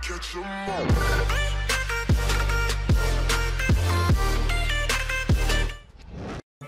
Catch 'em all.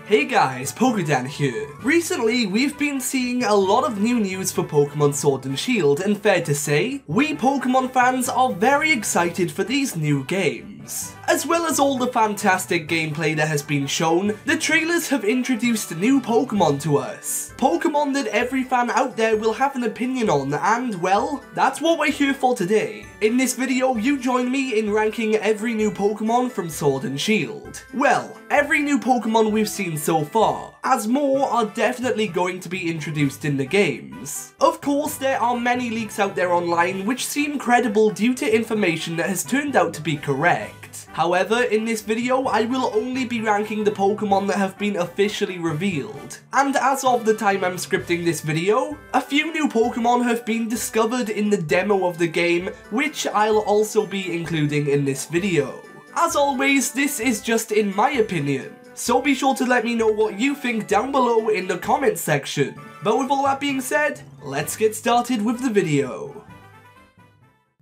Hey guys, PokeDan here. Recently, we've been seeing a lot of new news for Pokemon Sword and Shield, and fair to say, we Pokemon fans are very excited for these new games. As well as all the fantastic gameplay that has been shown, the trailers have introduced new Pokemon to us. Pokemon that every fan out there will have an opinion on, and well, that's what we're here for today. In this video, you join me in ranking every new Pokemon from Sword and Shield. Well, every new Pokemon we've seen so far, as more are definitely going to be introduced in the games. Of course, there are many leaks out there online which seem credible due to information that has turned out to be correct. However, in this video, I will only be ranking the Pokemon that have been officially revealed. And as of the time I'm scripting this video, a few new Pokemon have been discovered in the demo of the game, which I'll also be including in this video. As always, this is just in my opinion, so be sure to let me know what you think down below in the comments section. But with all that being said, let's get started with the video.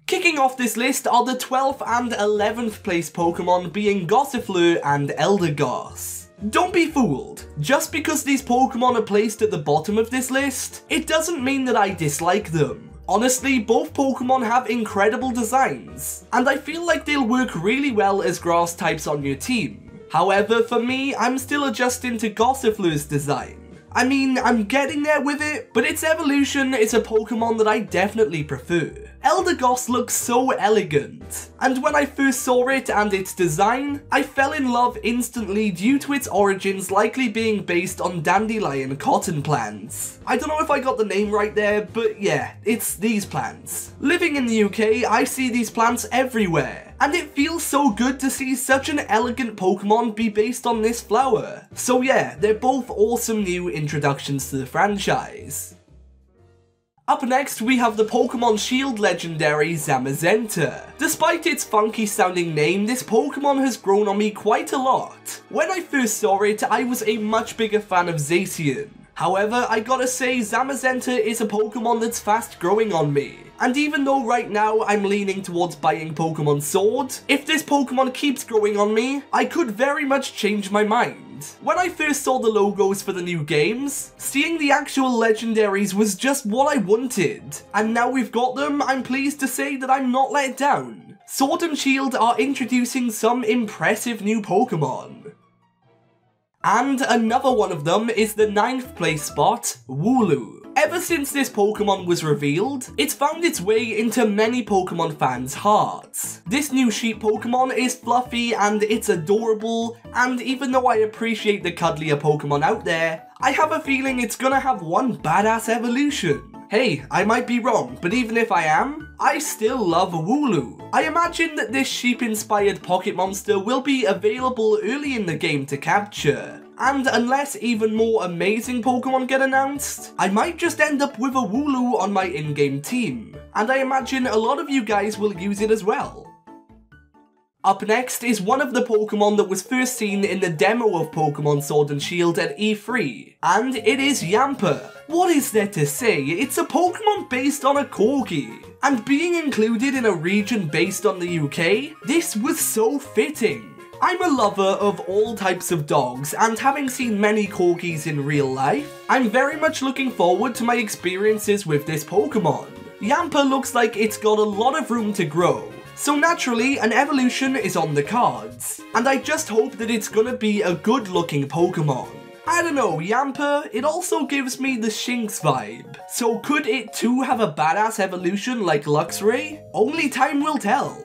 Kicking off this list are the 12th and 11th place Pokemon being Gossifleur and Eldegoss. Don't be fooled, just because these Pokemon are placed at the bottom of this list, it doesn't mean that I dislike them. Honestly, both Pokemon have incredible designs, and I feel like they'll work really well as grass types on your team. However, for me, I'm still adjusting to Gossifleur's design. I mean, I'm getting there with it, but its evolution is a Pokemon that I definitely prefer. Eldegoss looks so elegant, and when I first saw it and its design, I fell in love instantly due to its origins likely being based on dandelion cotton plants. I don't know if I got the name right there, but yeah, it's these plants. Living in the UK, I see these plants everywhere, and it feels so good to see such an elegant Pokemon be based on this flower. So yeah, they're both awesome new introductions to the franchise. Up next, we have the Pokemon Shield legendary Zamazenta. Despite its funky sounding name, this Pokemon has grown on me quite a lot. When I first saw it, I was a much bigger fan of Seein. However, I gotta say, Zamazenta is a Pokemon that's fast growing on me. And even though right now I'm leaning towards buying Pokemon Sword, if this Pokemon keeps growing on me, I could very much change my mind. When I first saw the logos for the new games, seeing the actual legendaries was just what I wanted. And now we've got them, I'm pleased to say that I'm not let down. Sword and Shield are introducing some impressive new Pokemon. And another one of them is the 9th place spot, Lulu. Ever since this Pokemon was revealed, it's found its way into many Pokemon fans' hearts. This new sheep Pokemon is fluffy and it's adorable, and even though I appreciate the cuddlier Pokemon out there, I have a feeling it's gonna have one badass evolution. Hey, I might be wrong, but even if I am, I still love Lulu. I imagine that this sheep-inspired pocket monster will be available early in the game to capture. And unless even more amazing Pokemon get announced, I might just end up with a Lulu on my in-game team. And I imagine a lot of you guys will use it as well. Up next is one of the Pokemon that was first seen in the demo of Pokemon Sword and Shield at E3, and it is Yampa. What is there to say? It's a Pokemon based on a Corgi, and being included in a region based on the UK, this was so fitting. I'm a lover of all types of dogs, and having seen many Corgis in real life, I'm very much looking forward to my experiences with this Pokemon. Yampa looks like it's got a lot of room to grow, so naturally an evolution is on the cards, and I just hope that it's gonna be a good looking Pokemon. I don't know, Yampa, it also gives me the Shinx vibe, so could it too have a badass evolution like Luxray? Only time will tell.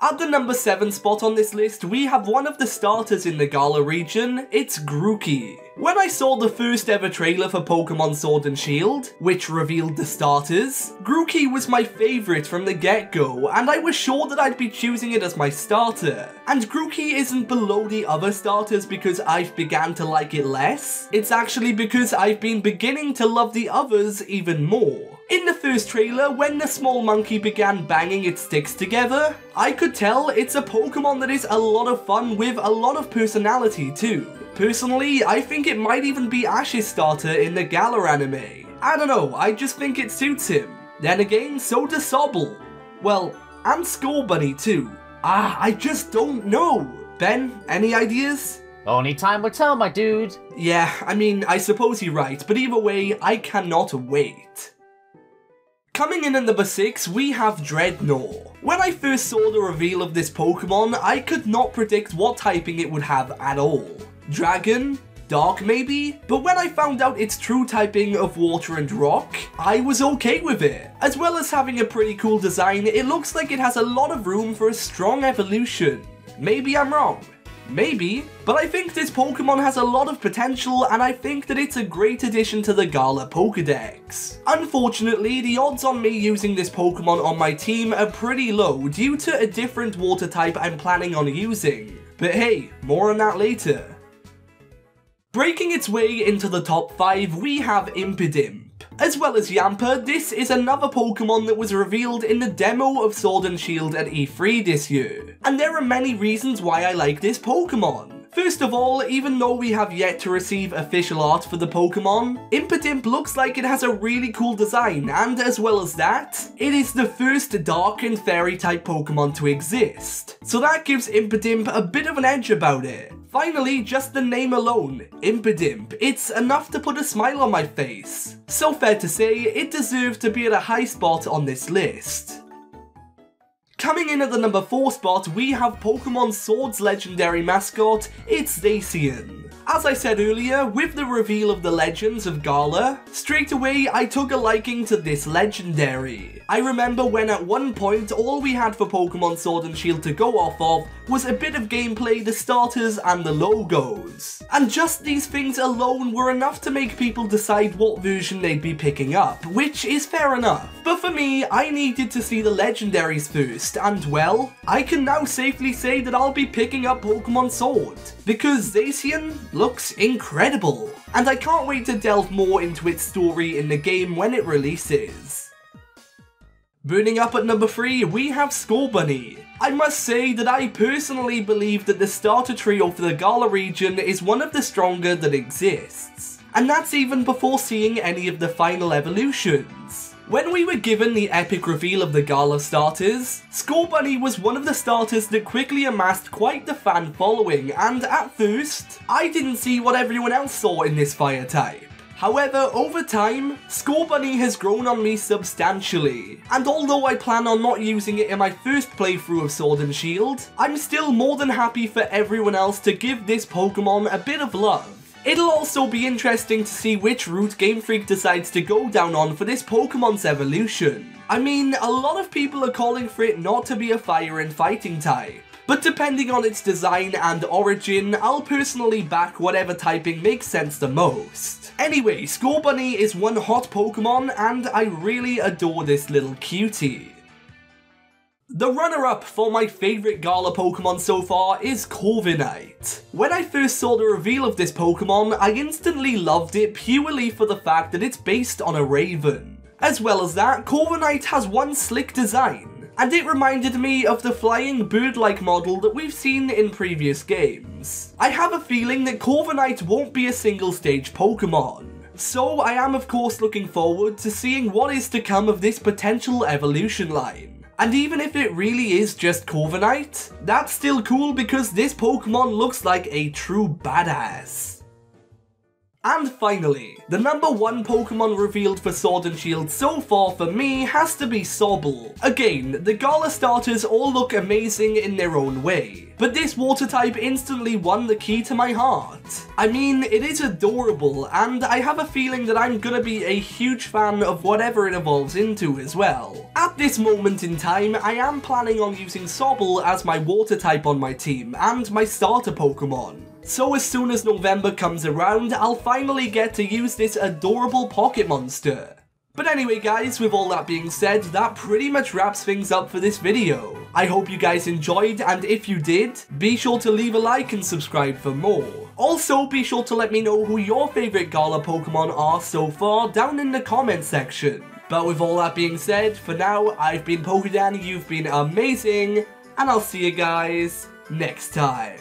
At the number 7 spot on this list, we have one of the starters in the Galar region, it's Groupie. When I saw the first ever trailer for Pokemon Sword and Shield, which revealed the starters, Groupie was my favourite from the get-go, and I was sure that I'd be choosing it as my starter. And Groupie isn't below the other starters because I've began to like it less, it's actually because I've been beginning to love the others even more. In the first trailer, when the small monkey began banging its sticks together, I could tell it's a Pokemon that is a lot of fun with a lot of personality too. Personally, I think it might even be Ash's starter in the Galar anime. I don't know, I just think it suits him. Then again, so does Sobble. Well, and Scorbunny too. I just don't know. Ben, any ideas? Only time will tell, my dude. Yeah, I mean, I suppose you're right, but either way, I cannot wait. Coming in at number 6, we have Dreadnought. When I first saw the reveal of this Pokemon, I could not predict what typing it would have at all. Dragon? Dark maybe? But when I found out its true typing of water and rock, I was okay with it. As well as having a pretty cool design, it looks like it has a lot of room for a strong evolution. Maybe I'm wrong. Maybe, but I think this Pokemon has a lot of potential and I think that it's a great addition to the Gala Pokedex. Unfortunately, the odds on me using this Pokemon on my team are pretty low due to a different water type I'm planning on using. But hey, more on that later. Breaking its way into the top 5, we have Impidimp. As well as Yampa, this is another Pokemon that was revealed in the demo of Sword and Shield at E3 this year. And there are many reasons why I like this Pokemon. First of all, even though we have yet to receive official art for the Pokemon, Impidimp looks like it has a really cool design, and as well as that, it is the first Dark and Fairy type Pokemon to exist. So that gives Impidimp a bit of an edge about it. Finally, just the name alone, Impidimp, it's enough to put a smile on my face. So fair to say, it deserves to be at a high spot on this list. Coming in at the number 4 spot, we have Pokemon Sword's legendary mascot, it's Seein. As I said earlier, with the reveal of the legends of Gala, straight away I took a liking to this legendary. I remember when at one point all we had for Pokemon Sword and Shield to go off of was a bit of gameplay, the starters and the logos. And just these things alone were enough to make people decide what version they'd be picking up, which is fair enough. But for me, I needed to see the legendaries first, and well, I can now safely say that I'll be picking up Pokemon Sword, because Seein looks incredible, and I can't wait to delve more into its story in the game when it releases. Burning up at number 3, we have Scorbunny. I must say that I personally believe that the starter trio for the Gala region is one of the stronger that exists, and that's even before seeing any of the final evolutions. When we were given the epic reveal of the Gala starters, Scorbunny was one of the starters that quickly amassed quite the fan following, and at first, I didn't see what everyone else saw in this fire type. However, over time, Scorbunny has grown on me substantially, and although I plan on not using it in my first playthrough of Sword and Shield, I'm still more than happy for everyone else to give this Pokemon a bit of love. It'll also be interesting to see which route Game Freak decides to go down on for this Pokemon's evolution. I mean, a lot of people are calling for it not to be a fire and fighting type, but depending on its design and origin, I'll personally back whatever typing makes sense the most. Anyway, Scorbunny is one hot Pokemon and I really adore this little cutie. The runner-up for my favourite Gala Pokemon so far is Korbinite. When I first saw the reveal of this Pokemon, I instantly loved it purely for the fact that it's based on a raven. As well as that, Korbinite has one slick design, and it reminded me of the flying bird-like model that we've seen in previous games. I have a feeling that Korbinite won't be a single-stage Pokemon, so I am of course looking forward to seeing what is to come of this potential evolution line. And even if it really is just Korbinite, that's still cool because this Pokemon looks like a true badass. And finally, the number 1 Pokemon revealed for Sword and Shield so far for me has to be Sobble. Again, the Gala starters all look amazing in their own way, but this water type instantly won the key to my heart. I mean, it is adorable, and I have a feeling that I'm gonna be a huge fan of whatever it evolves into as well. At this moment in time, I am planning on using Sobble as my water type on my team, and my starter Pokemon. So as soon as November comes around, I'll finally get to use this adorable pocket monster. But anyway guys, with all that being said, that pretty much wraps things up for this video. I hope you guys enjoyed, and if you did, be sure to leave a like and subscribe for more. Also, be sure to let me know who your favourite Gala Pokemon are so far down in the comment section. But with all that being said, for now, I've been PokeDan, you've been amazing, and I'll see you guys next time.